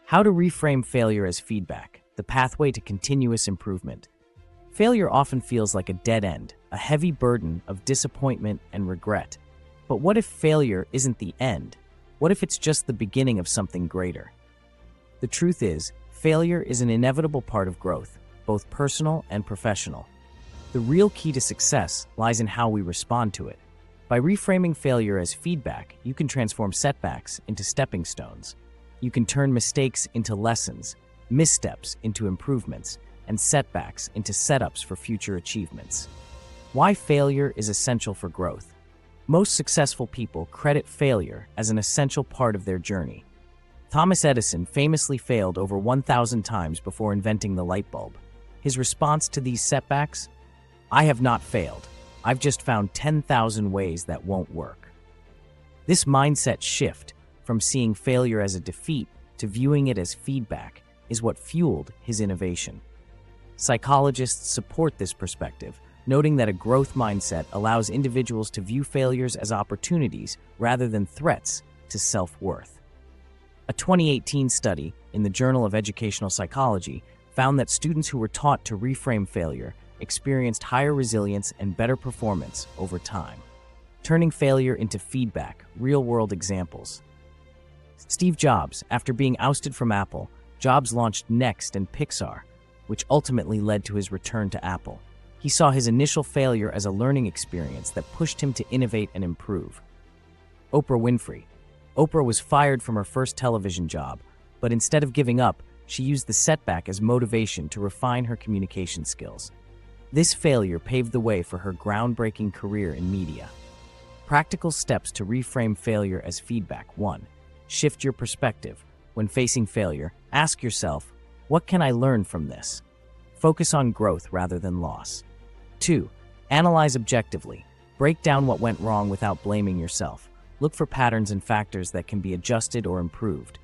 How to reframe failure as feedback, the pathway to continuous improvement. Failure often feels like a dead end, a heavy burden of disappointment and regret. But what if failure isn't the end? What if it's just the beginning of something greater? The truth is, failure is an inevitable part of growth, both personal and professional. The real key to success lies in how we respond to it. By reframing failure as feedback, you can transform setbacks into stepping stones. You can turn mistakes into lessons, missteps into improvements, and setbacks into setups for future achievements. Why failure is essential for growth. Most successful people credit failure as an essential part of their journey. Thomas Edison famously failed over 1,000 times before inventing the light bulb. His response to these setbacks? I have not failed. I've just found 10,000 ways that won't work. This mindset shift, from seeing failure as a defeat to viewing it as feedback, is what fueled his innovation. Psychologists support this perspective, noting that a growth mindset allows individuals to view failures as opportunities rather than threats to self-worth. A 2018 study in the Journal of Educational Psychology found that students who were taught to reframe failure experienced higher resilience and better performance over time. Turning failure into feedback, real-world examples. Steve Jobs, after being ousted from Apple, Jobs launched Next and Pixar, which ultimately led to his return to Apple. He saw his initial failure as a learning experience that pushed him to innovate and improve. Oprah Winfrey. Oprah was fired from her first television job, but instead of giving up, she used the setback as motivation to refine her communication skills. This failure paved the way for her groundbreaking career in media. Practical steps to reframe failure as feedback. 1. Shift your perspective. When facing failure, ask yourself, what can I learn from this? Focus on growth rather than loss. 2. Analyze objectively. Break down what went wrong without blaming yourself. Look for patterns and factors that can be adjusted or improved.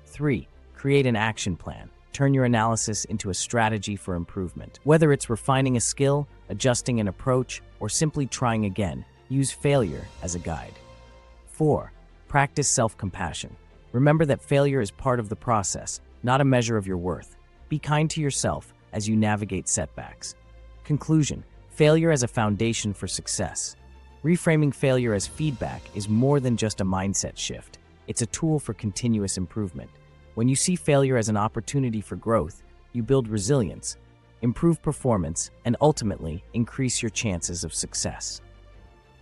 3. Create an action plan. Turn your analysis into a strategy for improvement. Whether it's refining a skill, adjusting an approach, or simply trying again, use failure as a guide. 4. Practice self-compassion. Remember that failure is part of the process, not a measure of your worth. Be kind to yourself as you navigate setbacks. Conclusion: failure as a foundation for success. Reframing failure as feedback is more than just a mindset shift. It's a tool for continuous improvement. When you see failure as an opportunity for growth, you build resilience, improve performance, and ultimately increase your chances of success.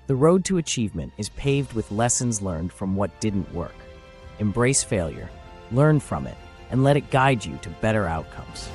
The road to achievement is paved with lessons learned from what didn't work. Embrace failure, learn from it, and let it guide you to better outcomes.